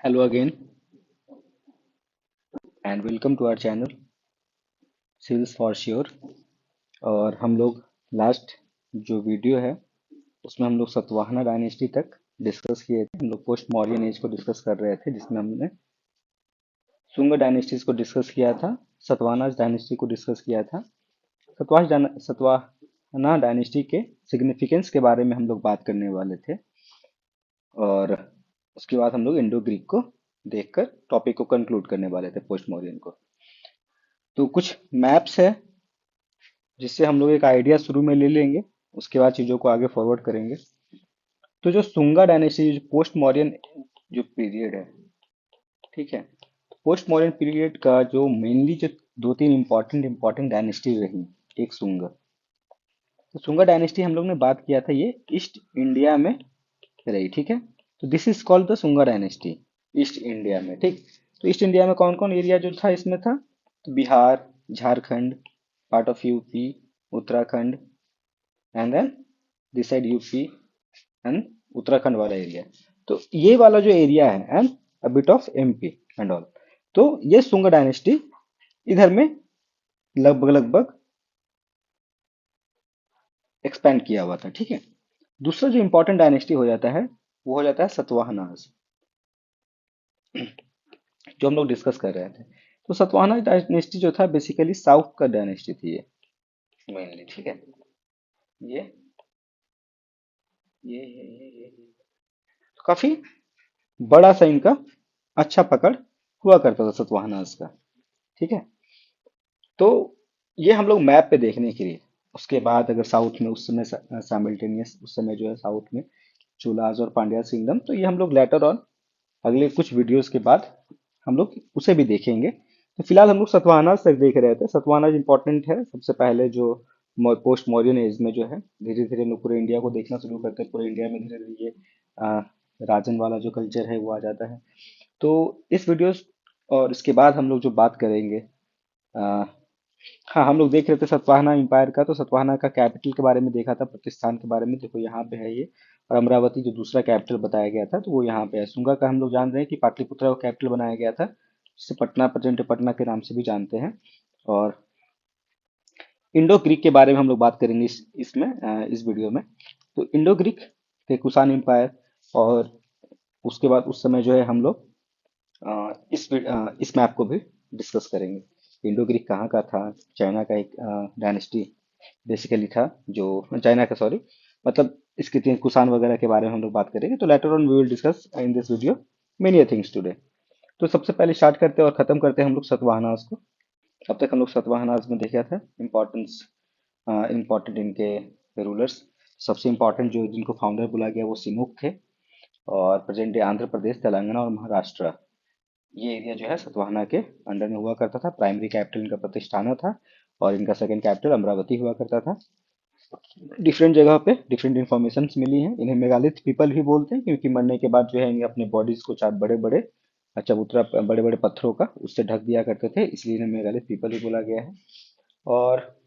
Hello again and welcome to our channel Sales for Sure। और हम लोग last जो वीडियो है उसमें हम लोग सतवाहना डायनेस्टी तक डिस्कस किए थे। हम लोग पोस्ट मौर्यन एज को डिस्कस कर रहे थे जिसमें हमने शुंग डायनेस्टीज को डिस्कस किया था, सतवाहना डायनेस्टी को डिस्कस किया था। सतवाहना डायनेस्टी के सिग्निफिकेंस के बारे में हम लोग बात करने वाले थे और उसके बाद हम लोग इंडो ग्रीक को देखकर टॉपिक को कंक्लूड करने वाले थे पोस्ट मौर्यन को। तो कुछ मैप्स है जिससे हम लोग एक आइडिया शुरू में ले लेंगे, उसके बाद चीज़ों को आगे फॉरवर्ड करेंगे। तो जो सुंगा डायनेस्टी, जो पोस्ट मॉडर्न जो पीरियड है, ठीक है, पोस्ट मॉडर्न पीरियड का जो मेनली जो दो तीन इंपॉर्टेंट डायनेस्टी रही, एक सुंगा। तो सुंगा डायनेस्टी हम लोग ने बात किया था, ये ईस्ट इंडिया में रही, ठीक है। तो this is called the Sunga dynasty east India में, ठीक। तो ईस्ट इंडिया में कौन कौन एरिया जो था इसमें था, तो Bihar, Jharkhand, part of UP, Uttarakhand, and then this side UP and Uttarakhand वाला एरिया। तो ये वाला जो एरिया है and a bit of MP and all, तो ये सुंग डायनेस्टी इधर में लगभग लगभग एक्सपेंड किया हुआ था, ठीक है। दूसरा जो इंपॉर्टेंट डायनेस्टी हो जाता है वो हो जाता है सतवाहनास, जो हम लोग डिस्कस कर रहे थे। तो सतवाहना डायनेस्टी जो था बेसिकली साउथ का डायनेस्टी थी ये, मेनली, ठीक है। ये ये तो काफी बड़ा सा इनका अच्छा पकड़ हुआ करता था सतवाहनास का, ठीक है। तो ये हम लोग मैप पे देखने के लिए, उसके बाद अगर साउथ में उस समय साइमल्टेनियस उस समय जो है साउथ में चुलाज और पांड्या किंगडम, तो ये हम लोग लेटर ऑन अगले कुछ वीडियोस के बाद हम लोग उसे भी देखेंगे। तो फिलहाल हम लोग सतवाहना तक देख रहे थे। सतवाहना इंपॉर्टेंट है सबसे पहले, जो पोस्ट मॉडर्न एज में जो है धीरे धीरे लोग पूरे इंडिया को देखना शुरू करते हैं। पूरे इंडिया में धीरे धीरे ये राजन वाला जो कल्चर है वो आ जाता है। तो इस वीडियोस और इसके बाद हम लोग जो बात करेंगे, हाँ, हम लोग देख रहे थे सतवाहना एम्पायर का। तो सतवाहना का कैपिटल के बारे में देखा था, प्रतिष्ठान के बारे में। देखो यहाँ पे है ये, और अमरावती जो दूसरा कैपिटल बताया गया था तो वो यहाँ पे है। शुंगा का हम लोग जान रहे हैं कि पाटलिपुत्रा को कैपिटल बनाया गया था, जिसे पटना, प्रेजेंट पटना के नाम से भी जानते हैं। और इंडो ग्रीक के बारे में हम लोग बात करेंगे इस वीडियो में। तो इंडो ग्रीक के कुषाण एम्पायर, और उसके बाद उस समय जो है हम लोग इस मैप को भी डिस्कस करेंगे। इंडो ग्रीक कहाँ का था? चाइना का एक डायनेस्टी बेसिकली था, जो चाइना का, सॉरी, मतलब इसके तीन कुषाण वगैरह के बारे में हम लोग बात करेंगे। तो later on we will discuss in this video many things today. तो सबसे पहले स्टार्ट करते हैं और खत्म करते हैं हम लोग सतवाहनास को। अब तक हम लोग सतवाहनास में देखा था इम्पोर्टेंस, इम्पोर्टेंट इनके रूलर्स। सबसे इम्पोर्टेंट जो जिनको फाउंडर बोला गया वो सिमुक थे, और प्रेजेंट डे आंध्र प्रदेश, तेलंगाना और महाराष्ट्र, ये एरिया जो है सतवाहना के अंडर में हुआ करता था। प्राइमरी कैपिटल इनका प्रतिष्ठाना था, और इनका सेकंड कैपिटल अमरावती हुआ करता था। डिफरेंट जगह पे डिफरेंट इंफॉर्मेशन मिली हैं। इन्हें मेगालिथ पीपल भी बोलते हैं, क्योंकि मरने के बाद जो है इन्हें अपने बॉडीज को चार बड़े बड़े चबूतरा, बड़े बड़े पत्थरों का, उससे ढक दिया करते थे, इसलिए इन्हें मेगालिथ पीपल भी बोला गया है। और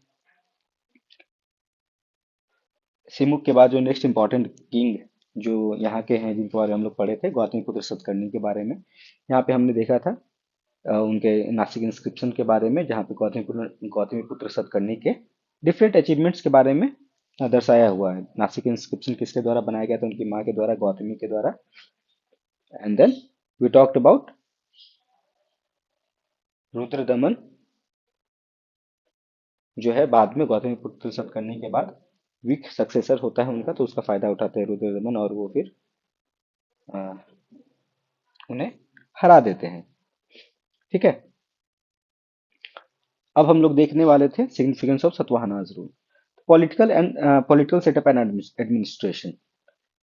सिमुक के बाद जो नेक्स्ट इंपॉर्टेंट किंग जो यहाँ के हैं, जिनके बारे में हम लोग पढ़े थे, गौतमीपुत्र सतकर्णी के बारे में। यहाँ पे हमने देखा था उनके नासिक इंस्क्रिप्शन के बारे में, जहाँ पे गौतमीपुत्र सतकर्णी के डिफरेंट अचीवमेंट्स के बारे में दर्शाया हुआ है। नासिक इंस्क्रिप्शन किसके द्वारा बनाया गया था? उनकी माँ के द्वारा, गौतमी के द्वारा। And then we talked about Rudradaman, जो है बाद में गौतमीपुत्र सतकर्णी के बाद वीक सक्सेसर होता है उनका, तो उसका फायदा उठाते हैं रुद्रदमन, और वो फिर अ, उन्हें हरा देते हैं, ठीक है। अब हम लोग देखने वाले थे significance of Satavahanas rule, political setup and administration.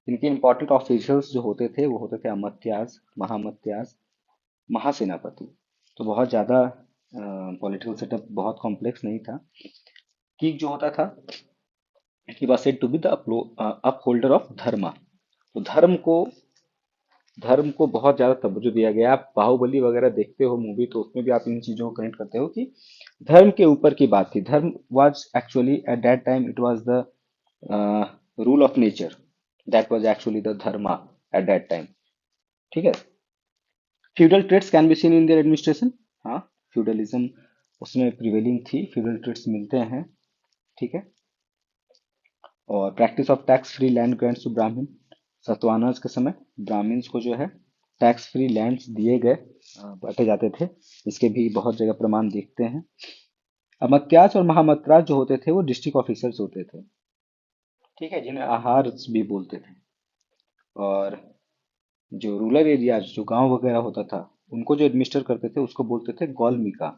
इनके इंपॉर्टेंट ऑफिशियल्स जो होते थे वो होते थे अमात्यास, महामत्यास, महासेनापति। तो बहुत ज़्यादा पॉलिटिकल सेटअप बहुत कॉम्प्लेक्स नहीं था। कि जो होता था, he was said to be the upholder of dharma. तो धर्म को बहुत ज्यादा तवज्जो दिया गया। आप बाहुबली वगैरह देखते हो मूवी, तो उसमें भी आप इन चीजों को कनेक्ट करते हो कि धर्म के ऊपर की बात थी। Dharma was actually at that time, it was the rule of nature, that was actually the dharma at that time, ठीक है। Feudal trades can be seen in their administration. हाँ, फ्यूडलिज्म उसमें प्रिवेलिंग थी, फ्यूडल ट्रेड्स मिलते हैं। ठीक है। और practice of tax free land grants to Brahmin, Satavahanas के समय ब्राह्मण्स को जो है टैक्स फ्री लैंड्स दिए गए, बांटे जाते थे। इसके भी बहुत जगह प्रमाण देखते हैं। अमात्यास और महामंत्रास जो होते थे वो डिस्ट्रिक्ट ऑफिसर्स होते थे। ठीक है, जिन्हें आहार भी बोलते थे। और जो रूरल एरियाज, जो गांव वगैरह होता था, उनको जो एडमिनिस्टर करते थे उसको बोलते थे गौलमिका।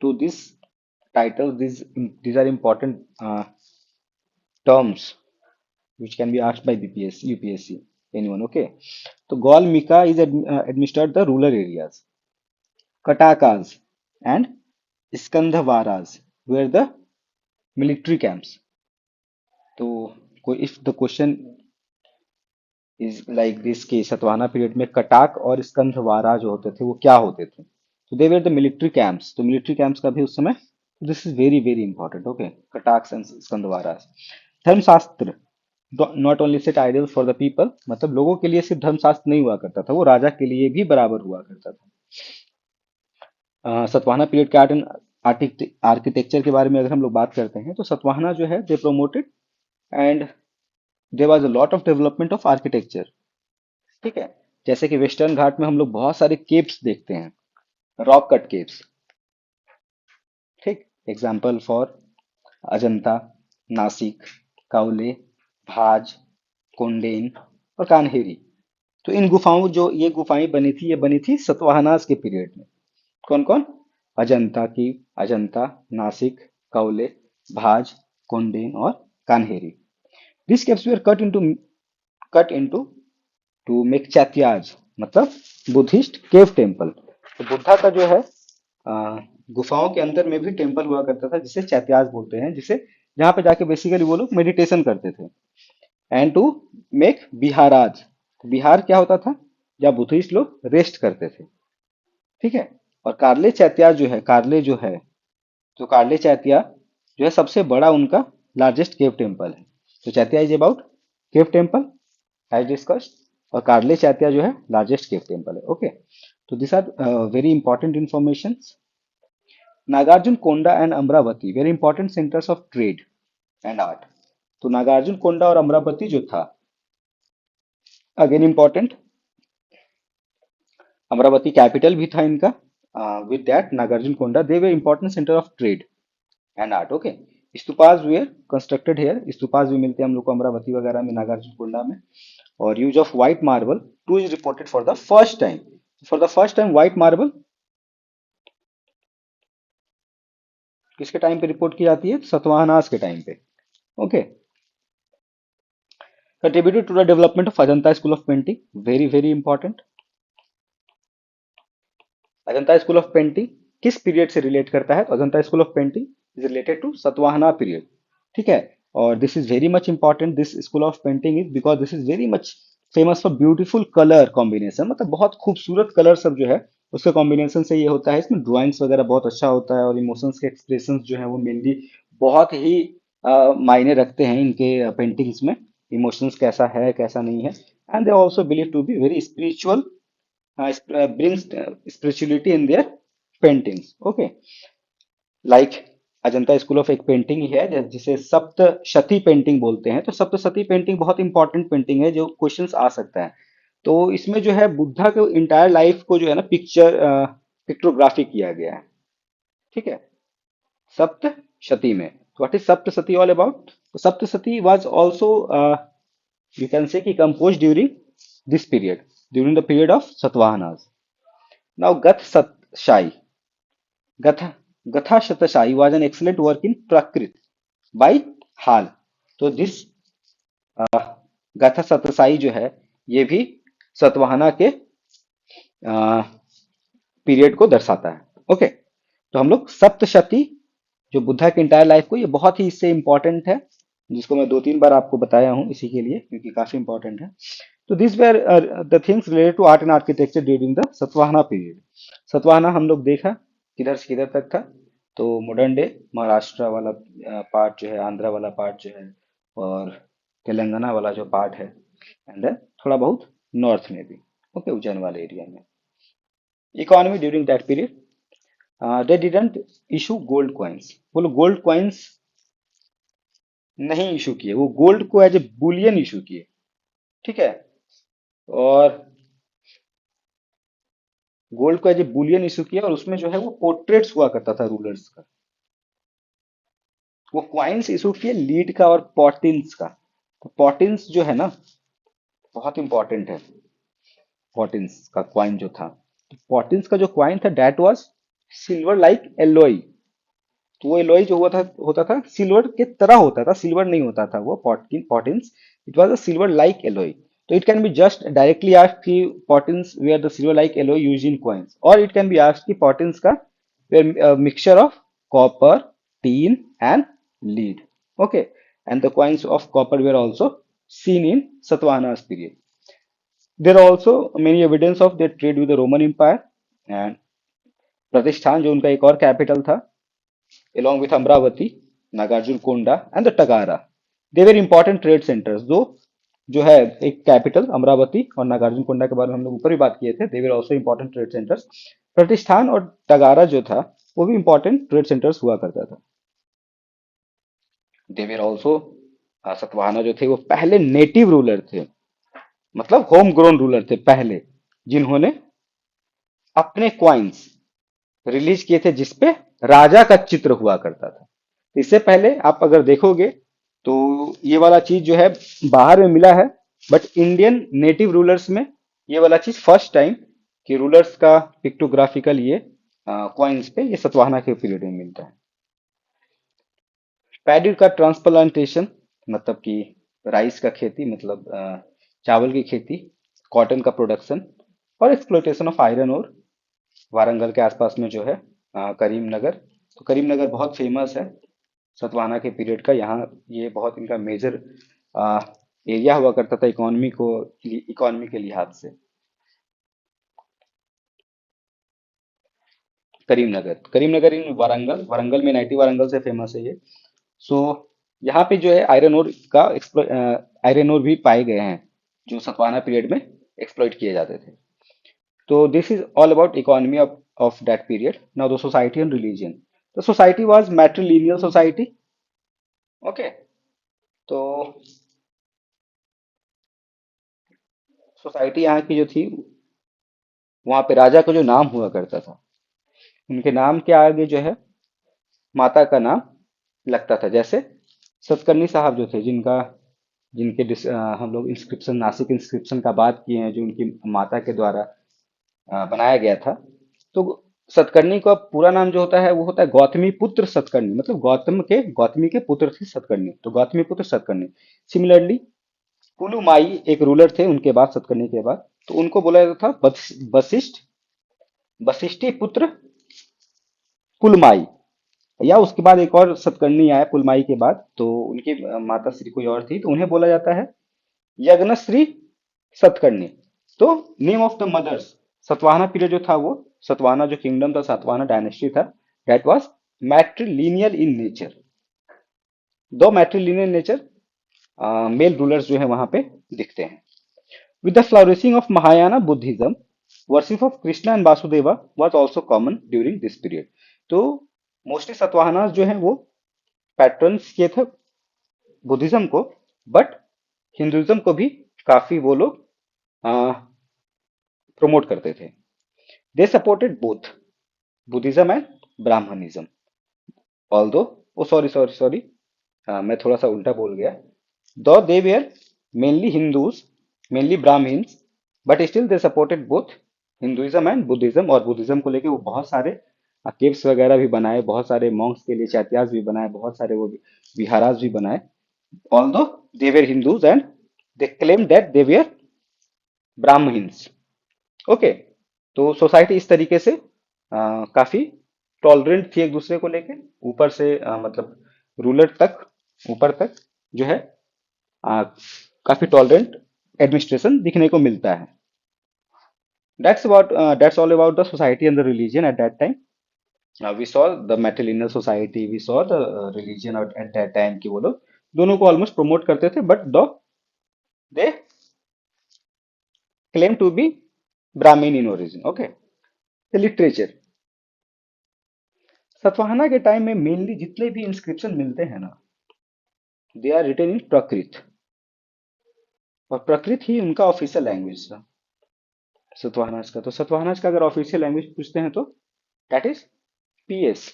तो this title, this are important terms which can be asked by BPSC, UPSC, anyone. Okay. So Golmika is administered the rural areas. Katakas and Skandhavaras were the military camps. So if the question is like this कि Satavahana period में कटाक और स्कंधवारा जो होते थे वो क्या होते थे, तो they were the military camps. तो मिलिट्री कैंप्स का भी उस समय, this is very very important. Okay, Kataks and Skandhavara. Dharmashastra not only set ideal for the people, मतलब लोगों के लिए सिर्फ धर्मशास्त्र नहीं हुआ करता था, वो राजा के लिए भी बराबर हुआ करता था। सतवाहना पीरियड के आर्ट एंड आर्किटेक्चर के बारे में अगर हम लोग बात करते हैं तो सतवाहना जो है they promoted and there was a lot of development of architecture. ठीक है। जैसे कि वेस्टर्न घाट में हम लोग बहुत सारे केव्स देखते हैं, रॉक कट केव्स। ठीक। Example for Ajanta, Nashik, Cowley, भाज, कोंडेन और कान्हेरी। तो इन गुफाओं, जो ये गुफाएं बनी थी, ये बनी थी सतवाहनास के पीरियड में। कौन कौन? अजंता की, अजंता, नासिक, काउले, भाज, कोंडेन और Kanheri. This caves were cut into two make chaityas, मतलब बुद्धिस्ट केव टेम्पल। तो बुद्धा का जो है गुफाओं के अंदर में भी टेम्पल हुआ करता था, जिसे चैत्याज बोलते हैं, जिसे जहाँ पे जाके बेसिकली वो लोग मेडिटेशन करते थे। And to make बिहाराज। तो बिहार क्या होता था? जहाँ बुद्धिस्ट लोग रेस्ट करते थे। ठीक है। और कार्ले चैत्या जो है, कार्ले जो है, तो कार्ले चैत्या जो है सबसे बड़ा उनका लार्जेस्ट केव टेम्पल है। तो chaitya is about cave temple as discussed, और कार्ले चैत्या जो है लार्जेस्ट केव टेम्पल है। ओके। तो this are very important information. Nagarjunakonda and Amaravati very important centres of trade and art. तो नागार्जुन कोंडा और अमरावती जो था, अगेन इंपॉर्टेंट, अमरावती कैपिटल भी था इनका। With that Nagarjunakonda they were important centre of trade and art. Okay. Stupas were constructed here, stupas भी मिलते हैं हम लोग को अमरावती वगैरह में, नागार्जुन कोंडा में। और use of white marble too is reported for the first time. For the first time white marble किसके टाइम पे रिपोर्ट की जाती है? सतवाहनास के टाइम पे। Okay. Contributed to the development of Ajanta school of painting, very very important. Ajanta school of painting किस period से relate करता है? तो Ajanta school of painting is related to Satavahana period. ठीक है। और this is very much important, this school of painting is because this is very much famous for beautiful colour combination, मतलब बहुत खूबसूरत कलर सब जो है उसके कॉम्बिनेशन से ये होता है। इसमें ड्राइंग्स वगैरह बहुत अच्छा होता है, और इमोशंस के एक्सप्रेशंस जो है वो मेनली बहुत ही मायने रखते हैं इनके पेंटिंग्स में। इमोशंस कैसा है कैसा नहीं है। And they also believe to be very spiritual, brings spirituality in their paintings. Okay, like Ajanta school of एक पेंटिंग ही है जिसे सप्तशती पेंटिंग बोलते हैं। तो सप्तशती पेंटिंग बहुत इंपॉर्टेंट पेंटिंग है जो क्वेश्चंस आ सकता है। तो इसमें जो है बुद्धा के इंटायर लाइफ को जो है ना पिक्टोग्राफी किया गया है। ठीक है। सप्तशती में, what is Saptashati all about? तो Saptashati was also, you can say, कि composed during this period, during the period of Satavahanas. Now, Gatha, Gatha Shatasai was an excellent work in Prakrit by Hal. तो this गाथा सतसाई जो है ये भी सतवाहना के period को दर्शाता है। ओके। तो हम लोग सप्तशती, जो बुद्धा के इंटायर लाइफ को, ये बहुत ही इससे इंपॉर्टेंट है, जिसको मैं 2-3 बार आपको बताया हूँ इसी के लिए, क्योंकि काफी इंपॉर्टेंट है। तो this were the things related to art and architecture during the Satavahana period. Satavahana हम लोग देखा किधर से किधर तक था। तो मॉडर्न डे महाराष्ट्र वाला पार्ट जो है, आंध्रा वाला पार्ट जो है, और तेलंगाना वाला जो पार्ट है, एंड थोड़ा बहुत नॉर्थ में भी। ओके, उज्जैन वाले एरिया में। Economy during that period, they didn't issue gold coins. वो लोग गोल्ड कॉइन्स नहीं इशू किए, वो गोल्ड को एज ए बुलियन इशू किए। ठीक है। और गोल्ड को एज ए बुलियन इशू किया, और उसमें जो है वो पोर्ट्रेट्स हुआ करता था रूलर्स का। वो क्वाइंस इशू किए लीड का और पॉटिन्स का। तो पॉटिन्स जो है ना, बहुत इंपॉर्टेंट है। पॉटिन्स का क्वाइन जो था, तो पॉटिन्स का जो क्वाइन था that was silver like alloy. तो वो एलोई जो हुआ था, होता था सिल्वर के तरह होता था, सिल्वर नहीं होता था वो potins. It was a silver like alloy. तो it can be just directly asked कि potins were the silver like alloy use in coins, और इट कैन बी आस्क्ड कि पॉटिन्स का were mixture of copper, tin and lead. Okay. And the coins of copper were also seen in Satavahana's period. There are also many evidence of their trade with the Roman Empire and प्रतिष्ठान जो उनका एक और capital था, along with Amaravati, Nagarjunakonda and the Tagara. They were important trade centres. दो जो है, एक कैपिटल अमरावती और नागार्जुनकोंडा के बारे में हम लोग ऊपर भी बात किए थे, they were also important trade centres. प्रतिष्ठान और टगारा जो था, वो भी इंपॉर्टेंट ट्रेड सेंटर्स हुआ करता था। दे वेर ऑल्सो, सतवाहना जो थे वो पहले नेटिव रूलर थे, मतलब होम ग्रोन रूलर थे पहले, जिन्होंने अपने क्वाइंस रिलीज किए थे जिसपे राजा का चित्र हुआ करता था। इससे पहले आप अगर देखोगे तो ये वाला चीज जो है बाहर में मिला है, बट इंडियन नेटिव रूलर्स में ये वाला चीज फर्स्ट टाइम कि रूलर्स का पिक्टोग्राफिकल ये क्वाइंस पे ये सतवाहना के पीरियड में मिलता है। पैडी का ट्रांसप्लांटेशन, मतलब कि राइस का खेती, मतलब चावल की खेती, कॉटन का प्रोडक्शन, और एक्सप्लोइटेशन ऑफ आयरन और वारंगल के आसपास में जो है करीमनगर। तो करीमनगर बहुत फेमस है सतवाहना के पीरियड का। यहाँ ये बहुत इनका मेजर एरिया हुआ करता था इकोनॉमी के लिहाज से। करीमनगर, करीमनगर इन वारंगल, वारंगल में नाइटी वारंगल से फेमस है ये। सो यहाँ पे जो है आयरन ओर का आयरन ओर भी पाए गए हैं जो सतवाहना पीरियड में एक्सप्लॉइट किए जाते थे। तो this is all about economy of that period. Now the society and religion. The society was matrilineal society. Okay. तो सोसाइटी यहाँ की जो थी, वहां पे राजा का जो नाम हुआ करता था, उनके नाम के आगे जो है माता का नाम लगता था। जैसे सतकर्णी साहब जो थे, जिनका जिनके हम लोग इंस्क्रिप्शन, नासिक इंस्क्रिप्शन का बात किए हैं, जो उनकी माता के द्वारा बनाया गया था। तो सतकर्णी का पूरा नाम जो होता है वो होता है गौतमी पुत्र सतकर्णी, मतलब गौतमी के पुत्र थे सतकर्णी, तो गौतमी पुत्र सतकर्णी। सिमिलरली पुलुमाई एक रूलर थे उनके बाद, सतकर्णी के बाद, तो उनको बोला जाता था वशिष्ठ, वशिष्ठी पुत्र पुलमाई। या उसके बाद एक और सतकर्णी आया पुलमाई के बाद, तो उनकी माता श्री कोई और थी, तो उन्हें बोला जाता है यज्ञश्री सतकर्णी। तो name of the mothers, Satavahana period जो था, वो सतवाहना जो किंगडम था, सातवाहना डायनेस्टी था, that was matrilineal in nature. दो मैट्रिलिनियल नेचर मेल रूलर्स जो है वहां पे दिखते हैं। With the flourishing of Mahayana Buddhism, worship of Krishna and Vasudeva was also common during this period. तो मोस्टली सतवाहनास जो है वो पैटर्न्स किए थे बुद्धिज्म को, बट हिंदुइज्म को भी काफी वो लोग प्रमोट करते थे। They supported both Buddhism and Brahmanism. Although, oh sorry sorry sorry, मैं थोड़ा सा उल्टा बोल गया। Though they were mainly Hindus, mainly Brahmins, but still they supported both Hinduism and Buddhism. और बुद्धिज्म को लेके वो बहुत सारे केव्स वगैरह भी बनाए, बहुत सारे मॉन्क्स के लिए चैत्यास भी बनाए, बहुत सारे वो विहारास भी बनाए। Although they were Hindus and they claim that they were Brahmins. Okay. तो सोसाइटी इस तरीके से काफी टॉलरेंट थी एक दूसरे को लेके, ऊपर से मतलब रूलर तक, ऊपर तक जो है आ, काफी टॉलरेंट एडमिनिस्ट्रेशन दिखने को मिलता है। That's all about the society and the religion at that time. We saw the matrilineal society, we saw the religion at that time कि वो लोग दोनों को ऑलमोस्ट प्रमोट करते थे, but though they claim to be Brahmin in origin. Okay. Literature. Satavahana के time में mainly जितने भी इंस्क्रिप्शन मिलते हैं ना, दे आर रिटन इन प्राकृत, और प्राकृत ही उनका ऑफिशियल लैंग्वेज था सतवाहनाज का। तो सतवाहनाज का अगर ऑफिशियल लैंग्वेज पूछते हैं तो that is PS.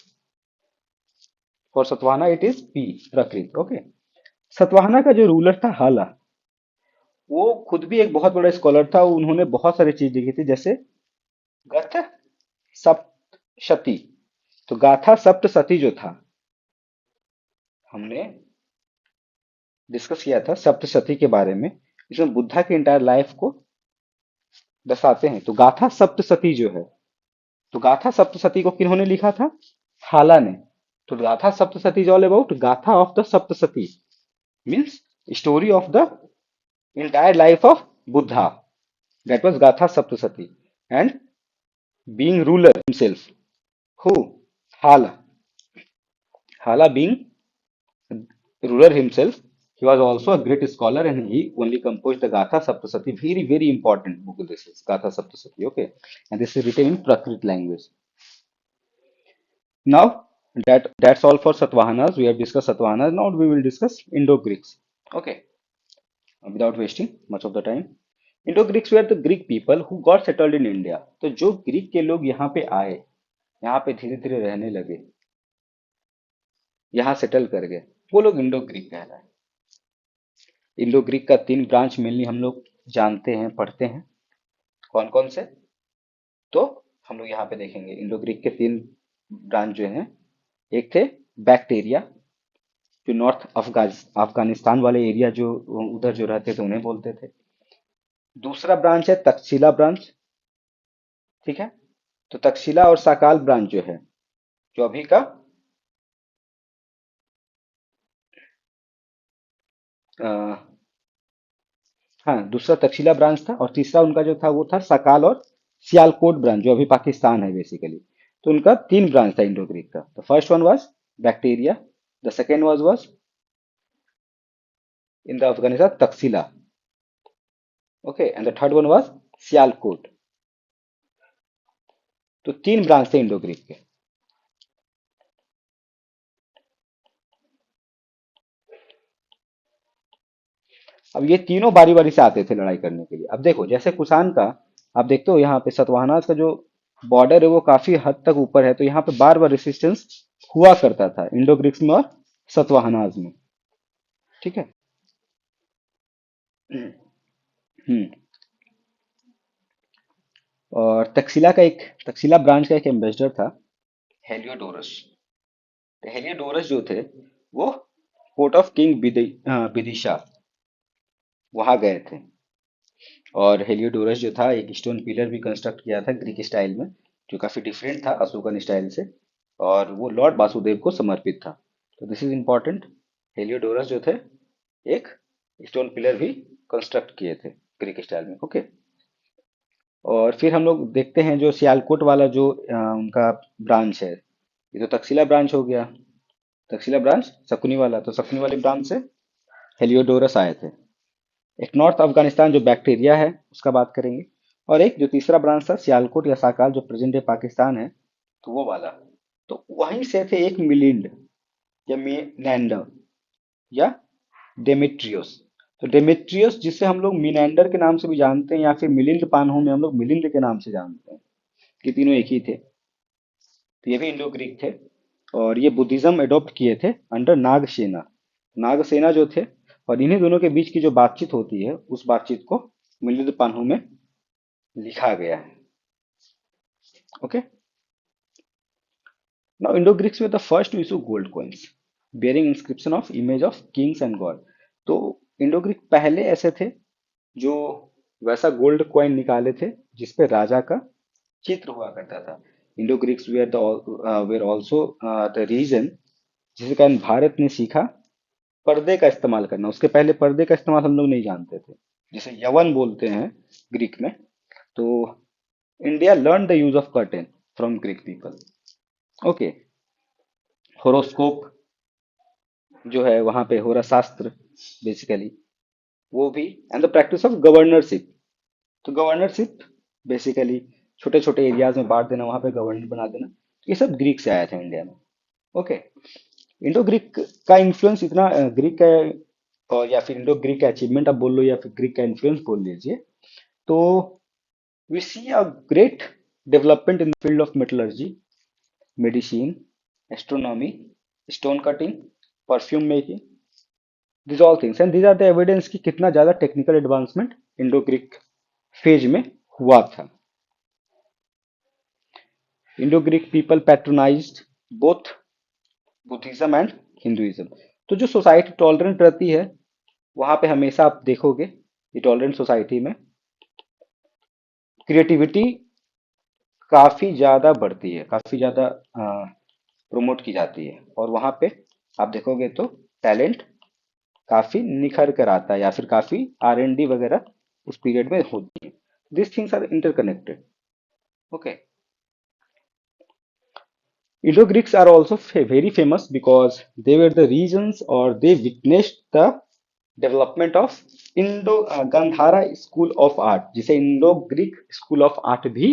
For Satavahana it is P, Prakrit. Okay. Satavahana का जो रूलर था हाला, वो खुद भी एक बहुत बड़ा स्कॉलर था। उन्होंने बहुत सारी चीज लिखी थी, जैसे गथ सप्तशती। तो गाथा सप्तशती जो था, हमने डिस्कस किया था सप्तशती के बारे में। इसमें बुद्धा की इंटायर लाइफ को दर्शाते हैं। तो गाथा सप्तशती जो है, तो गाथा सप्तशती को किन्होंने लिखा था? हाला ने। तो गाथा सप्तशती इज ऑल अबाउट गाथा of the Saptashati, means story of the entire life of Buddha. That was Gatha Saptasati. And being ruler himself. Who? Hala. Hala being ruler himself, he was also a great scholar and he only composed the Gatha Saptasati. Very, very important book this is, Gatha Saptasati. Okay. And this is written in Prakrit language. Now, that's all for Satvahanas. We have discussed Satvahanas. Now we will discuss Indo-Greeks. Okay. Without wasting much of the time. Indo Greeks were the Greek people who got settled in India. तो जो Greek के लोग यहाँ पे आए, यहाँ पे धीरे धीरे रहने लगे, यहाँ सेटल कर गए, वो लोग इंडो ग्रीक कहलाए। इंडो ग्रीक का तीन ब्रांच मेनली हम लोग जानते हैं, पढ़ते हैं। कौन कौन से? तो हम लोग यहाँ पे देखेंगे इंडो ग्रीक के तीन ब्रांच जो हैं। एक थे बैक्टीरिया, जो नॉर्थ अफगानिस्तान वाले एरिया जो उधर जो रहते थे उन्हें बोलते थे। दूसरा ब्रांच है तक्षशिला ब्रांच। ठीक है। तो तक्षशिला और साकाल ब्रांच जो है, जो अभी का अ, हाँ, दूसरा तक्षशिला ब्रांच था, और तीसरा उनका जो था वो था सकाल और सियालकोट ब्रांच, जो अभी पाकिस्तान है बेसिकली। तो उनका तीन ब्रांच था इंडो ग्रीक का। The first one was bacteria, the second was in the Afghanistan Takshashila, okay, and the third one was Sialkot. तो तीन ब्रांच थे इंडो ग्रीक के। अब ये तीनों बारी बारी से आते थे लड़ाई करने के लिए। अब देखो, जैसे कुषाण का, आप देखते हो यहाँ पे सतवाहनास का जो बॉर्डर है वो काफी हद तक ऊपर है, तो यहाँ पे बार बार रेसिस्टेंस हुआ करता था इंडो ग्रीक्स में और सतवाहनास में। ठीक है। हम्म। और तक्षशिला ब्रांच का एक एम्बेसडर था, हेलियोडोरस। तो हेलियोडोरस जो थे, वो कोर्ट ऑफ किंग विदिशा वहां गए थे। और हेलियोडोरस जो था, एक स्टोन पिलर भी कंस्ट्रक्ट किया था ग्रीक स्टाइल में, जो काफी डिफरेंट था अशोकन स्टाइल से, और वो लॉर्ड वासुदेव को समर्पित था। तो दिस इज इंपॉर्टेंट। हेलियोडोरस जो थे, एक स्टोन पिलर भी कंस्ट्रक्ट किए थे ग्रीक स्टाइल में। ओके। और फिर हम लोग देखते हैं जो सियालकोट वाला जो उनका ब्रांच है, ये तो तक्षशिला ब्रांच हो गया। तक्षशिला ब्रांच शकुनी वाला, तो शकुनी वाले ब्रांच से हेलियोडोरस आए थे। एक नॉर्थ अफगानिस्तान जो बैक्टीरिया है उसका बात करेंगे, और एक जो तीसरा ब्रांच था सियालकोट या साकाल, जो प्रेजेंट डे पाकिस्तान है, तो वो वाला। तो वहीं से थे एक मिलिंड या मीनैंडर या डेमेट्रियोस। तो डेमेट्रियोस, जिसे हम लोग मीनैंडर के नाम से भी जानते हैं, या फिर मिलिंद पानहु में हम लोग मिलिंद के नाम से जानते हैं, ये तीनों एक ही थे। तो ये भी इंडो ग्रीक थे, और ये बुद्धिज्म एडॉप्ट किए थे अंडर नागसेना। नागसेना जो थे, और इन्हीं दोनों के बीच की जो बातचीत होती है, उस बातचीत को मिलिंद पानहु में लिखा गया है। Okay. Now Indo Greeks were the first to issue gold coins bearing inscription of image of kings and god. तो इंडो ग्रीक पहले ऐसे थे जो वैसा गोल्ड कॉइन निकाले थे जिसपे राजा का चित्र हुआ करता था। Indo Greeks were also the reason जिसके कारण भारत ने सीखा पर्दे का इस्तेमाल करना। उसके पहले पर्दे का इस्तेमाल हम लोग नहीं जानते थे, जिसे यवन बोलते हैं ग्रीक में। तो India learn the use of curtain from Greek people. Okay. Horoscope जो है वहां पे, होरा शास्त्र बेसिकली, वो भी, and the practice of governorship. तो गवर्नरशिप बेसिकली छोटे छोटे एरियाज में बांट देना, वहां पे गवर्नमेंट बना देना। ये सब ग्रीक से आया था इंडिया में। ओके। इंडो ग्रीक का इन्फ्लुएंस इतना ग्रीक का, और या फिर इंडो ग्रीक का अचीवमेंट आप बोल लो या फिर ग्रीक का इन्फ्लुएंस बोल लीजिए, तो we see a great development in the field of metallurgy, medicine, astronomy, stone cutting, perfume making, these all things and these are the evidence कि कितना ज्यादा technical advancement Indo Greek phase में हुआ था। Indo Greek people patronised both Buddhism and Hinduism. तो जो society tolerant रहती है, वहां पे हमेशा आप देखोगे ये टॉलरेंट सोसाइटी में क्रिएटिविटी काफी ज्यादा बढ़ती है, काफी ज्यादा प्रमोट की जाती है, और वहां पे आप देखोगे तो टैलेंट काफी निखर कर आता है, या फिर काफी R&D वगैरह उस पीरियड में होती है। This things are interconnected. Okay. Indo Greeks are also very famous because they were the regions, or they witnessed the development of Indo Gandhara School of Art, जिसे Indo Greek school of art भी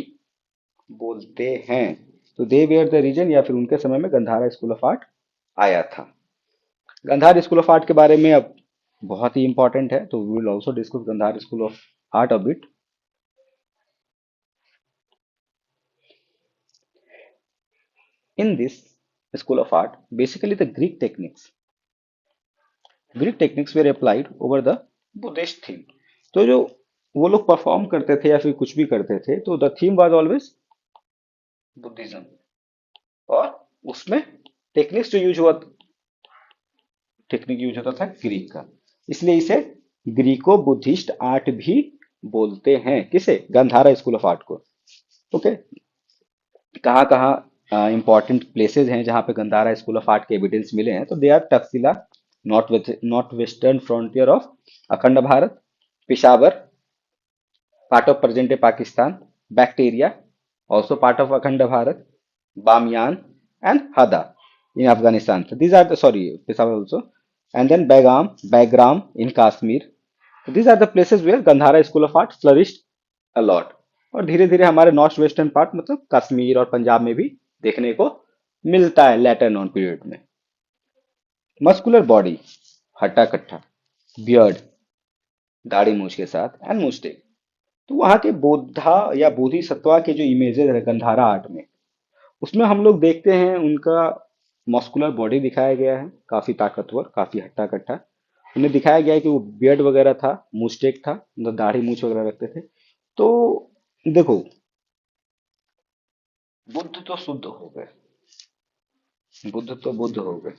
बोलते हैं। तो दे where the reason, या फिर उनके समय में गंधारा स्कूल ऑफ आर्ट आया था। गंधार स्कूल ऑफ आर्ट के बारे में अब बहुत ही इंपॉर्टेंट है, तो we will also discuss Gandhara school of art a bit. In this school of art basically the Greek techniques were applied over the Buddhist theme. तो जो वो लोग परफॉर्म करते थे या फिर कुछ भी करते थे, तो the theme was always Buddhism, और उसमें टेक्निक्स जो यूज हुआ, टेक्निक यूज होता था ग्रीक का। इसलिए इसे ग्रीको बुद्धिस्ट आर्ट भी बोलते हैं। किसे? गंधारा स्कूल ऑफ आर्ट को। ओके। कहाँ कहाँ इंपॉर्टेंट प्लेसेस हैं जहाँ पे गंधारा स्कूल ऑफ आर्ट के एविडेंस मिले हैं? तो they are Takshashila, north western frontier of Akhand Bharat, Peshawar, part of present day Pakistan, Bactria, also part of Akhanda Bharat, Bamyan, and Hada in Afghanistan. So these are the, sorry, Peshawar also, and then Bagram in Kashmir. So these are the places where Gandhara School of Art flourished a lot. और धीरे धीरे हमारे north western part, मतलब कश्मीर और पंजाब में भी देखने को मिलता है लेटर नॉन पीरियड में। मस्कुलर बॉडी, हट्टा कट्टा, बियर्ड, दाढ़ी मूछ के साथ, एंड मुस्टेक। तो वहाँ के बोधा या बोधिसत्वा के जो इमेजेस है गंधारा आर्ट में, उसमें हम लोग देखते हैं उनका मस्कुलर बॉडी दिखाया गया है, काफी ताकतवर, काफी हट्टा कट्टा। उन्हें दिखाया गया है कि वो बियर्ड वगैरह था, मुस्टेक था, मतलब दाढ़ी मूछ वगैरह रखते थे। तो देखो, बुद्ध तो शुद्ध हो गए, बुद्ध तो बुद्ध हो गए।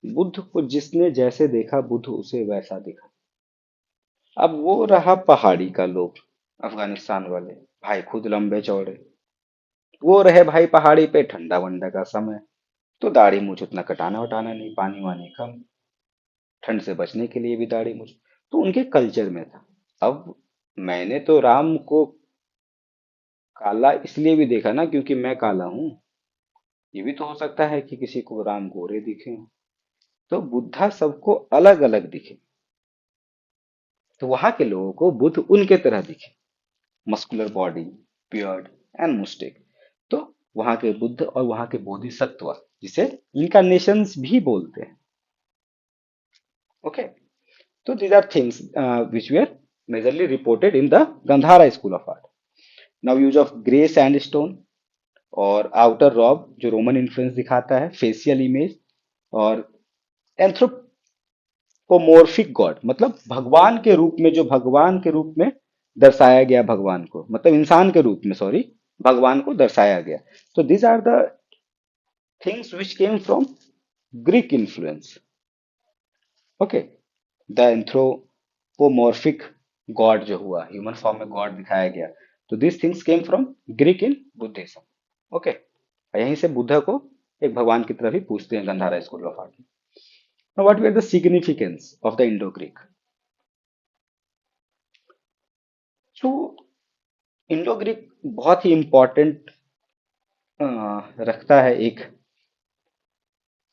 बुद्ध को जिसने जैसे देखा, बुद्ध उसे वैसा दिखा। अब वो रहा पहाड़ी का लोग, अफगानिस्तान वाले भाई, खुद लंबे चौड़े। वो रहे भाई पहाड़ी पे ठंडा वंडा का समय, तो दाढ़ी मूछ उतना कटाना वटाना नहीं, पानी वानी कम, ठंड से बचने के लिए भी दाढ़ी मूछ, तो उनके कल्चर में था। अब मैंने तो राम को काला इसलिए भी देखा ना क्योंकि मैं काला हूं। ये भी तो हो सकता है कि किसी को राम गोरे दिखे हों। तो बुद्धा सबको अलग अलग दिखे, तो वहां के लोगों को बुद्ध उनके तरह दिखे, muscular body, beard, and moustache. तो वहां के बुद्ध और वहां के बोधिसत्व, जिसे इनकारनेशंस भी बोलते हैं। Okay. So these are things which were majorly reported in the Gandhara School of Art. Now use of grey sandstone और outer rob जो रोमन इन्फ्लुएंस दिखाता है, फेशियल इमेज, और एंथ्रोपोमोर्फिक गॉड, मतलब भगवान के रूप में, जो भगवान के रूप में दर्शाया गया, भगवान को मतलब इंसान के रूप में, सॉरी, भगवान को दर्शाया गया। तो these are the things which came from Greek influence. Okay. The anthropomorphic God जो हुआ, ह्यूमन फॉर्म में गॉड दिखाया गया, तो this things came from Greek in Buddhism. Okay. यहीं से बुद्ध को एक भगवान की तरह भी पूछते हैं Gandhara school of art. Now what were the significance of the Indo Greek? तो इंडो ग्रीक बहुत ही इंपॉर्टेंट रखता है एक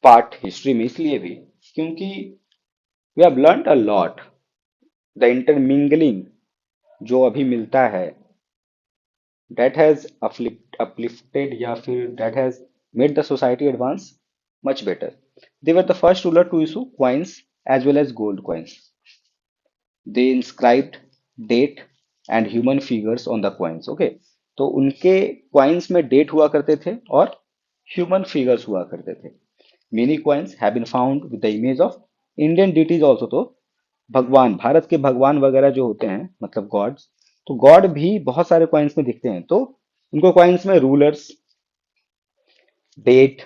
पार्ट हिस्ट्री में, इसलिए भी क्योंकि we have learned a lot, the intermingling जो अभी मिलता है that has uplifted या फिर that has made the society advance much better. They were the first ruler to issue coins as well as gold coins. They inscribed date and human figures on the coins. Okay, तो उनके coins में date हुआ करते थे और human figures हुआ करते थे. Many coins have been found with the image of Indian deities also. तो भगवान, भारत के भगवान वगैरह जो होते हैं, मतलब गॉड्स, तो गॉड भी बहुत सारे कॉइन्स में दिखते हैं. तो उनको कॉइन्स में रूलर्स, डेट,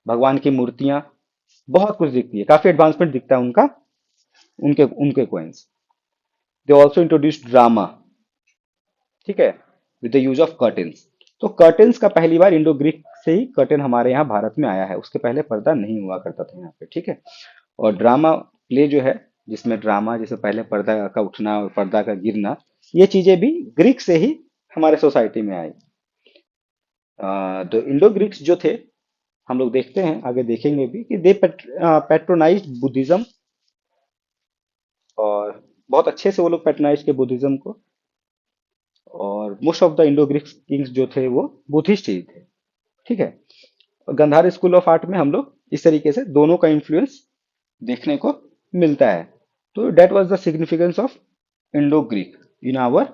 भगवान की मूर्तियां, बहुत कुछ दिखती है. काफी एडवांसमेंट दिखता है उनका, उनके उनके कॉइन्स. दे ऑल्सो इंट्रोड्यूस ड्रामा. ठीक है, with the use of curtains. तो कर्टेन्स का पहली बार इंडो ग्रीक से ही कर्टेन हमारे यहाँ भारत में आया है. उसके पहले पर्दा नहीं हुआ करता था यहाँ पे. ठीक है. और ड्रामा प्ले जो है, जिसमें ड्रामा, जैसे पहले पर्दा का उठना और पर्दा का गिरना, ये चीजें भी ग्रीक से ही हमारे सोसाइटी में आई. तो इंडो ग्रीक्स जो थे, हम लोग देखते हैं, आगे देखेंगे भी कि दे पैट्रोनाइज बुद्धिज्म. और बहुत अच्छे से वो लोग पैट्रोनाइज के बुद्धिज्म को. और most of the Indo Greek Kings जो थे वो बुद्धिस्ट ही थे. ठीक है. और गंधार स्कूल ऑफ आर्ट में हम लोग इस तरीके से दोनों का इन्फ्लुएंस देखने को मिलता है. तो that was the significance of Indo Greek in our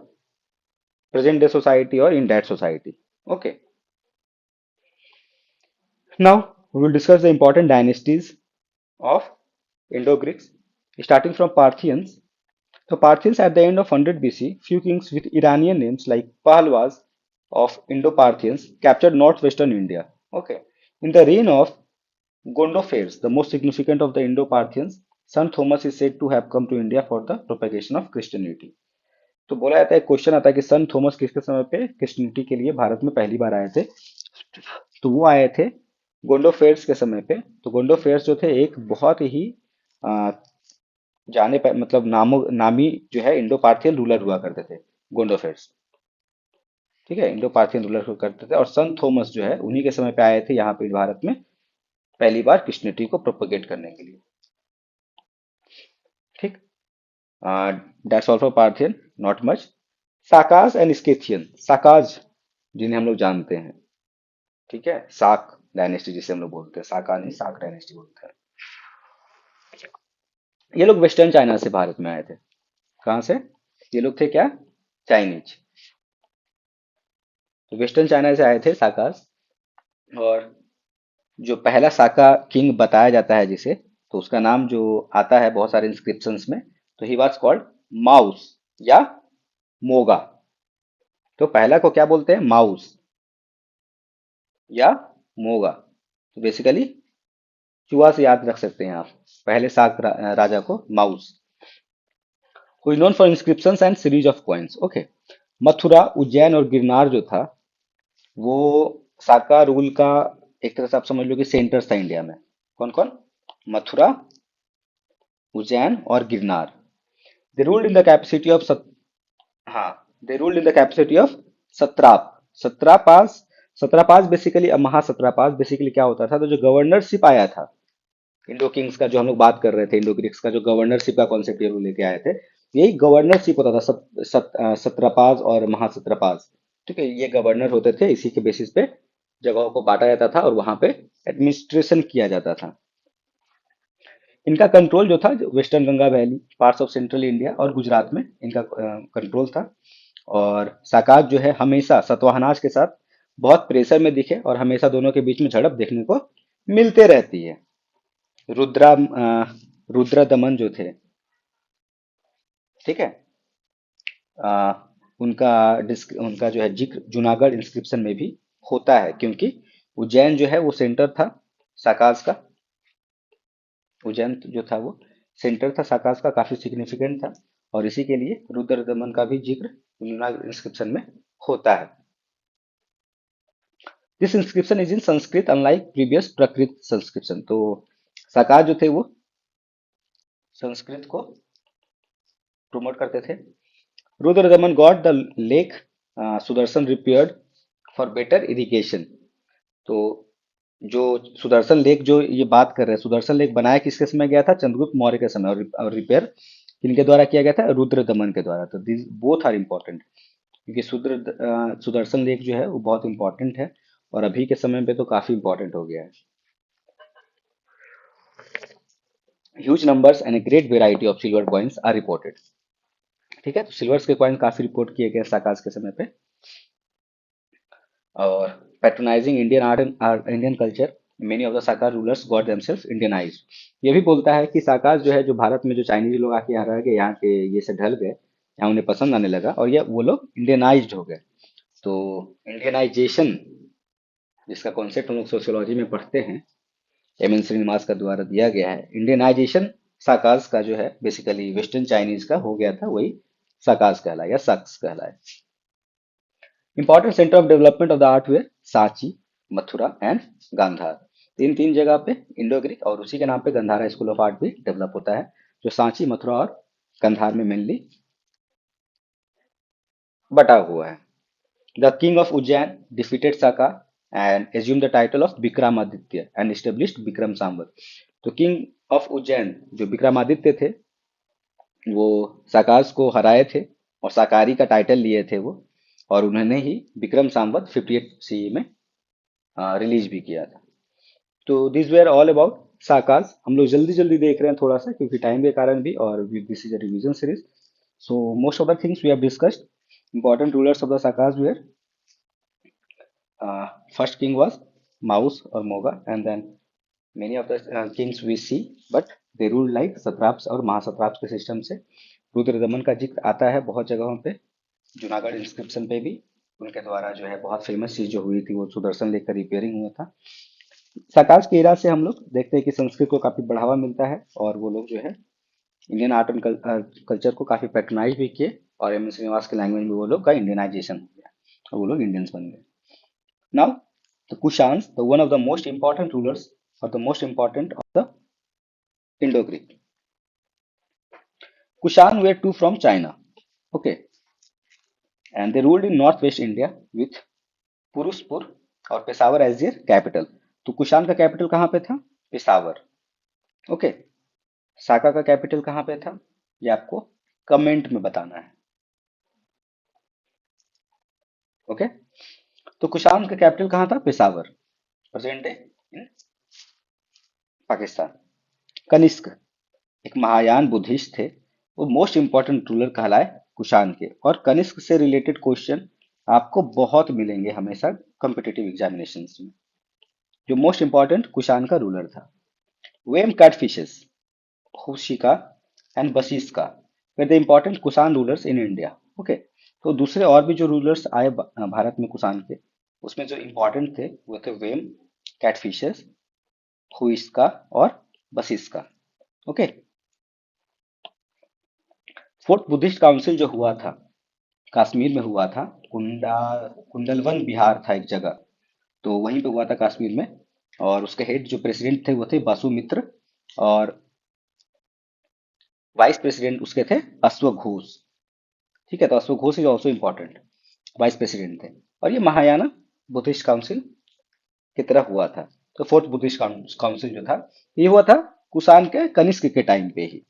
present day society और in that society. Okay, now we will discuss the important dynasties of Indo Greeks, starting from Parthians. So Parthians at the end of 100 BC, few kings with Iranian names like Pahlawas of Indo-Parthians captured northwestern India. Okay, in the reign of Gondophares, the most significant of the Indo-Parthians, son Thomas is said to have come to India for the propagation of Christianity. तो बोला जाता है, question आता है कि सन Thomas किसके समय पे क्रिश्चियनिटी के लिए भारत में पहली बार आए थे. तो वो आए थे गोंडोफेर्स के समय पे. तो गोंडोफेर्स जो थे एक बहुत ही आ, जाने पर मतलब नामी जो है इंडो पार्थियन रूलर हुआ करते थे, गोंडोफेर्स. ठीक है, इंडो पार्थियन रूलर हुआ करते थे. और सन थॉमस जो है उन्हीं के समय पे आए थे यहाँ पे भारत में पहली बार क्रिश्चियनिटी को प्रोपोगेट करने के लिए. ठीक. That's all for Parthian, not much. Sakas and Scythian. Sakas जिन्हें हम लोग जानते हैं, ठीक है, साक डायनेस्टी जिसे हम लोग बोलते हैं, साका नहीं, साक डायनेस्टी बोलते हैं. ये लोग वेस्टर्न चाइना से भारत में आए थे. कहाँ से? ये लोग थे क्या? चाइनीज. तो वेस्टर्न चाइना से आए थे साकास. और जो पहला साका किंग बताया जाता है जिसे, तो उसका नाम जो आता है बहुत सारे इंस्क्रिप्शंस में, तो ही वाज कॉल्ड माउस या मोगा. तो पहला को क्या बोलते हैं? माउस या मोगा. तो बेसिकली चूहा से याद रख सकते हैं आप, पहले साक राजा को mouse. Who is known for inscriptions and series of coins. Okay. Mathura, Ujjain और गिरनार जो था, वो साका रूल का एक तरह से आप समझ लो कि सेंटर्स था इंडिया में. कौन कौन? मथुरा, उज्जैन और Girnar. They ruled in the capacity of हाँ, they ruled in the capacity of satrap. Satrapas. Satrapas basically, mahasatrapas basically क्या होता था, तो जो गवर्नरशिप आया था इंडो किंग्स का, जो हम लोग बात कर रहे थे, इंडो ग्रीक्स का जो गवर्नरशिप का कॉन्सेप्ट ये लोग लेके आए थे, यही गवर्नरशिप होता था. सत्रपास और महासत्रपास. ठीक है, ये गवर्नर होते थे. इसी के बेसिस पे जगहों को बांटा जाता था और वहां पे एडमिनिस्ट्रेशन किया जाता था. इनका कंट्रोल जो था, western Ganga valley, parts of central India और गुजरात में इनका कंट्रोल था. और साकात जो है हमेशा सतवाहनास के साथ बहुत प्रेशर में दिखे और हमेशा दोनों के बीच में झड़प देखने को मिलते रहती है. रुद्रा दमन जो थे, ठीक है, अ, उनका जो है जिक्र जूनागढ़ इंस्क्रिप्शन में भी होता है, क्योंकि उज्जैन जो है वो सेंटर था साकास का. उज्जैन जो था वो सेंटर था साकास का, काफी सिग्निफिकेंट था. और इसी के लिए रुद्र दमन का भी जिक्र जूनागढ़ इंस्क्रिप्शन में होता है. This inscription is in Sanskrit unlike previous प्रकृत संस्क्रिप्शन. तो साकास जो थे वो संस्कृत को प्रमोट करते थे. रुद्र दमन God the lake Sudarshan repaired for better irrigation. तो जो सुदर्शन लेक जो ये बात कर रहे हैं, सुदर्शन लेक बनाया किसके समय गया था? चंद्रगुप्त मौर्य के समय. और रिपेयर किनके द्वारा किया गया था? रुद्र दमन के द्वारा. तो दिस बोथ आर इंपॉर्टेंट. क्योंकि सुदर्शन लेक जो है वो बहुत इंपॉर्टेंट है, और अभी के समय पे तो काफी इंपॉर्टेंट हो गया है। Huge numbers and a great variety of silver coins are reported। ठीक है, तो सिल्वर्स के कॉइन काफी रिपोर्ट किए गए साकाज के समय पे। और patronising Indian art and Indian culture, many of the साकार रूलर्स गॉट देमसेल्फ इंडियनाइज्ड। ये भी बोलता है कि साकाज जो है, जो भारत में जो चाइनीज लोग आके यहाँ रह गए, यहाँ के ये से ढल गए, यहाँ उन्हें पसंद आने लगा और ये वो लोग इंडियनाइज्ड हो गए। तो इंडियनाइजेशन, जिसका कॉन्सेप्ट हम लोग सोशियोलॉजी में पढ़ते हैं, एम एन श्रीनिवास का द्वारा दिया गया है। इंडियनाइजेशन साकाज का जो है बेसिकली वेस्टर्न चाइनीज का हो गया था, वही साकाज कहलाए या सक्स कहलाए। Important centre of development of the art हुए सांची, मथुरा एंड गांधार। इन तीन जगह पे इंडो ग्रीक और उसी के नाम पे गंधारा स्कूल ऑफ आर्ट भी डेवलप होता है, जो सांची, मथुरा और गांधार में मेनली बटा हुआ है। The king of Ujjain defeated Saka and assume the title of Vikramaditya and established Vikram Samvat. तो किंग ऑफ उज्जैन जो विक्रमादित्य थे, वो साकाज को हराए थे और साकारी का टाइटल लिए थे वो, और उन्होंने ही विक्रम संवत 58 सीई में रिलीज भी किया था। तो दिस वेयर ऑल अबाउट साकाज। हम लोग जल्दी जल्दी देख रहे हैं थोड़ा सा, क्योंकि टाइम के कारण भी, और this is a revision series. So most of the things we have discussed. Important rulers of the Sakas were, first king was Maues और Moga, and then many of the kings we see, but they ruled like satraps और महासत्राप्स के system से। रुद्र दमन का जिक्र आता है बहुत जगहों पे, जूनागढ़ इंस्क्रिप्शन पे भी उनके द्वारा जो है बहुत फेमस चीज जो हुई थी वो सुदर्शन लेक का रिपेयरिंग हुआ था। साकाज के इरा से हम लोग देखते हैं कि संस्कृत को काफी बढ़ावा मिलता है, और वो लोग जो है इंडियन आर्ट एंड कल्चर को काफी पैट्रनाइज भी किए, और एम एन श्रीनिवास के लैंग्वेज में वो लोग का इंडियनाइजेशन हो गया और वो लोग इंडियंस बन गए। Now the Kushans, the one of the most important rulers or the most important of the Indo-Greek. Kushan were two from China, okay, and they ruled in northwest India with Purushpur और Peshawar as their capital. तो कुशान का capital कहाँ पे था? Peshawar. Okay, साका का capital कहाँ पे था, ये आपको कमेंट में बताना है। ओके, तो कुशान का कैपिटल कहाँ था? Peshawar, present day in Pakistan. Kanishka एक महायान बुद्धिस्ट थे, वो मोस्ट इंपॉर्टेंट रूलर कहलाए कुषाण के। और कनिष्क से रिलेटेड क्वेश्चन आपको बहुत मिलेंगे हमेशा कॉम्पिटिटिव एग्जामिनेशंस में। जो मोस्ट इंपॉर्टेंट कुषाण का रूलर था। Vima Kadphises, Huvishka and Vasishka were the important Kushan rulers in India. Okay, तो दूसरे और भी जो रूलर्स आए भारत में कुषाण के, उसमें जो इंपॉर्टेंट थे वो थे वेम, कैटफिशेस, हुइस्का और बशिष्का। ओके, फोर्थ बुद्धिस्ट काउंसिल जो हुआ था कश्मीर में हुआ था, कुंडलवन बिहार था एक जगह, तो वहीं पे हुआ था कश्मीर में। और उसके हेड जो प्रेसिडेंट थे वो थे बासुमित्र, और वाइस प्रेसिडेंट उसके थे अश्वघोष। ठीक है, तो अश्वघोष is also important, vice president थे। और ये महायाना बुद्धिस्ट काउंसिल की तरह हुआ था। तो फोर्थ बुद्धिस्ट काउंसिल जो था, ये हुआ था कुषाण के कनिष्क के टाइम पे ही।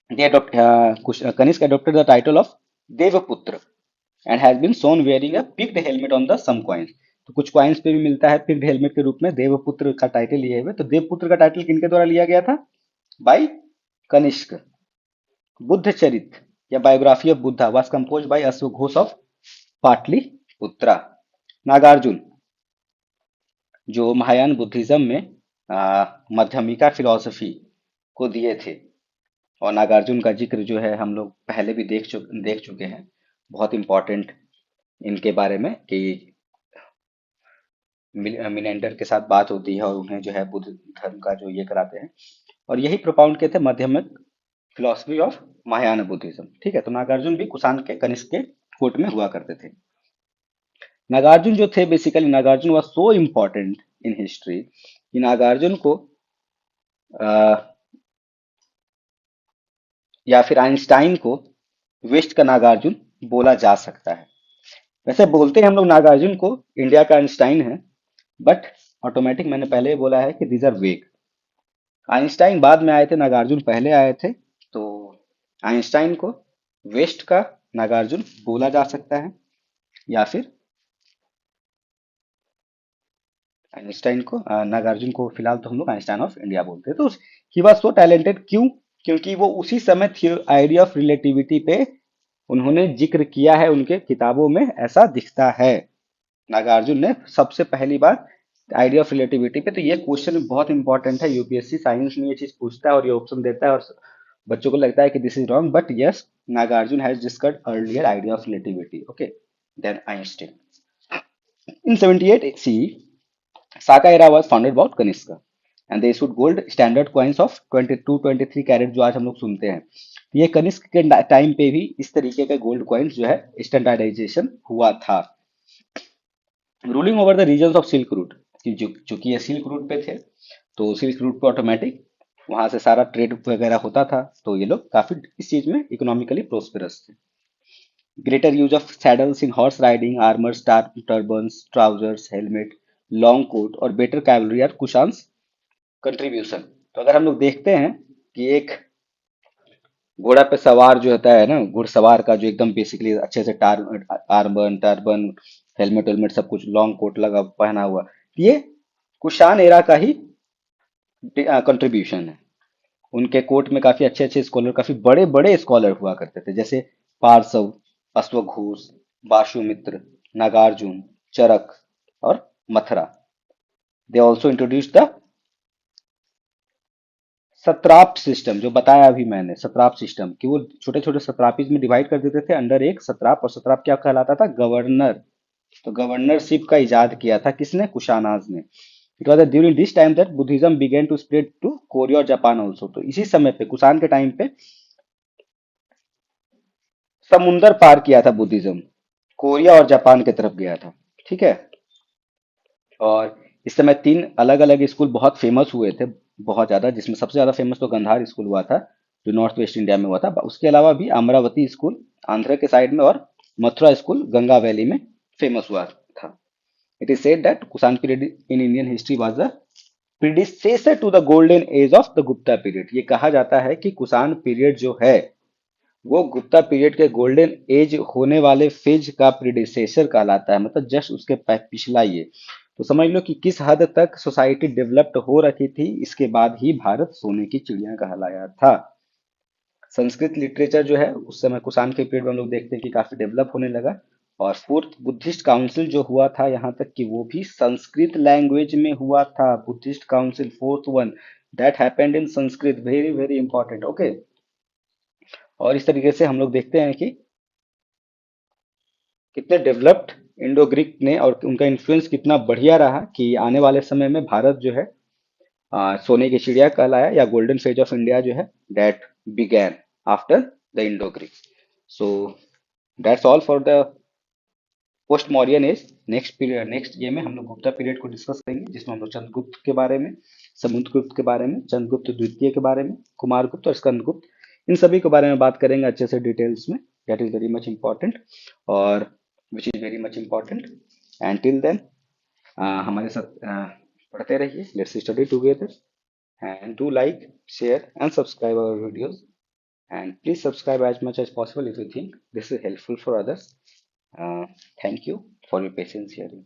Kanishk adopted the title of देवपुत्र and has been shown wearing a picked helmet on the some coins। तो कुछ कॉइन्स पे भी मिलता है पिक्ड हेलमेट के रूप में देवपुत्र का टाइटल लिए हुए। तो देवपुत्र का टाइटल किनके द्वारा लिया गया था? बाय कनिष्क। बुद्ध चरित या biography of Buddha was compose by अश्वघोष ऑफ पाटलिपुत्रा। नागार्जुन जो महायान बुद्धिज्म में मध्यमिका फिलॉसफी को दिए थे, और नागार्जुन का जिक्र जो है हम लोग पहले भी देख चुके हैं। बहुत इंपॉर्टेंट इनके बारे में कि मिनेंडर के साथ बात होती है और उन्हें जो है बुद्ध धर्म का जो ये कराते हैं, और यही प्रोपाउंड किए थे माध्यमिक फिलोसफी ऑफ महायान बुद्धिज्म। ठीक है, तो नागार्जुन भी कुषाण के कनिष्क के कोर्ट में हुआ करते थे। नागार्जुन जो थे, basically Nagarjuna was so important in history कि नागार्जुन को या फिर आइंस्टाइन को वेस्ट का नागार्जुन बोला जा सकता है। वैसे बोलते हैं हम लोग नागार्जुन को इंडिया का आइंस्टाइन है, बट ऑटोमेटिक मैंने पहले ही बोला है कि दीज आर वेग। आइंस्टाइन बाद में आए थे, नागार्जुन पहले आए थे। तो आइंस्टाइन को वेस्ट का नागार्जुन बोला जा सकता है, या फिर आइंस्टाइन को, नागार्जुन को फिलहाल तो हम लोग आइंस्टाइन ऑफ इंडिया बोलते हैं। तो ही वॉज सो टैलेंटेड, क्यों? क्योंकि वो उसी समय आइडिया ऑफ रिलेटिविटी पे उन्होंने जिक्र किया है, उनके किताबों में ऐसा दिखता है। नागार्जुन ने सबसे पहली बार आइडिया ऑफ रिलेटिविटी पे, तो ये क्वेश्चन बहुत इंपॉर्टेंट है, यूपीएससी साइंस में ये चीज पूछता है और ये ऑप्शन देता है, और बच्चों को लगता है कि this is wrong, but yes, Nagarjuna has discussed earlier idea of relativity, okay, then Einstein. In 78 CE, Saka era was founded about Kanishka, and they issued gold standard coins of 22 23 carat, जो आज हम लोग सुनते हैं। ये कनिष्क के टाइम पे भी इस तरीके के गोल्ड कॉइन्स जो है स्टैंडर्डाइजेशन हुआ था। Ruling over the region of silk route, चूंकि ये सिल्क रूट पे थे, तो सिल्क रूट पे ऑटोमेटिक वहां से सारा ट्रेड वगैरह होता था, तो ये लोग काफी इस चीज में इकोनॉमिकली प्रोस्पेरस थे। Greater use of saddles in horse riding, armor, turbans, trousers, helmet, long coat और better cavalry are Kushans contribution. तो अगर हम लोग देखते हैं कि एक घोड़ा पे सवार जो होता है ना, घुड़सवार का जो एकदम बेसिकली अच्छे से आर्मर टर्बन हेलमेट वेलमेट सब कुछ लॉन्ग कोट लगा पहना हुआ, ये कुशान एरा का ही कंट्रीब्यूशन है। उनके कोर्ट में काफी अच्छे अच्छे स्कॉलर, काफी बड़े बड़े स्कॉलर हुआ करते थे, जैसे पार्सव, अश्वघोष, बाशुमित्र, नागार्जुन, चरक और Mathura. They also introduce the satrap system, जो बताया अभी मैंने, सत्राप सिस्टम, कि वो छोटे छोटे सत्रापीज में डिवाइड कर देते थे अंडर एक सत्राप, और सत्राप क्या कहलाता था? गवर्नर। तो गवर्नरशिप का इजाद किया था किसने? कुशानाज ने। It was during this time that Buddhism began to spread to Korea और जापान ऑल्सो। तो इसी समय पे, कुषाण के टाइम पे, समुंदर पार किया था बुद्धिज्म, कोरिया और जापान की तरफ गया था। ठीक है। और इस समय तीन अलग अलग स्कूल बहुत फेमस हुए थे, बहुत ज्यादा, जिसमें सबसे ज्यादा फेमस तो गंधार स्कूल हुआ था, जो नॉर्थ वेस्ट इंडिया में हुआ था। उसके अलावा भी अमरावती स्कूल आंध्र के साइड में, और मथुरा स्कूल गंगा वैली में फेमस हुआ था। It is said that Kushan period in Indian history was the predecessor to the golden age of the Gupta period. ये कहा जाता है कि कुषाण पीरियड जो है वो गुप्ता पीरियड के गोल्डन एज होने वाले फेज का प्रीडिसेसर कहलाता है, मतलब जस्ट उसके पिछला ये। तो समझ लो कि किस हद तक सोसाइटी डेवलप्ड हो रखी थी, इसके बाद ही भारत सोने की चिड़िया कहलाया था। संस्कृत लिटरेचर जो है उस समय कुषाण के पीरियड में हम लोग देखते हैं कि काफी डेवलप होने लगा। और फोर्थ बुद्धिस्ट काउंसिल जो हुआ था, यहाँ तक कि वो भी संस्कृत लैंग्वेज में हुआ था। Buddhist council fourth one, that happened in Sanskrit, very very important, okay. और इस तरीके से हम लोग देखते हैं कि कितने डेवलप्ड इंडो ग्रीक ने, और उनका इन्फ्लुएंस कितना बढ़िया रहा, कि आने वाले समय में भारत जो है सोने की चिड़िया कहलाया, या गोल्डन फेज ऑफ इंडिया जो है, that began after the Indo Greek. So that's all for the post Mauryan age. Next period, next ये में हम लोग गुप्ता पीरियड को डिस्कस करेंगे, जिसमें हम लोग चंद्रगुप्त के बारे में, समुद्रगुप्त के बारे में, चंद्रगुप्त द्वितीय के बारे में, कुमारगुप्त और स्कंदगुप्त, इन सभी के बारे में बात करेंगे अच्छे से डिटेल्स में। That is very much important, और which is very much important. And till then हमारे साथ पढ़ते रहिए, let's study together, and do like, share and subscribe our videos, and please subscribe as much as possible if you think this is helpful for others. Thank you for your patience hearing.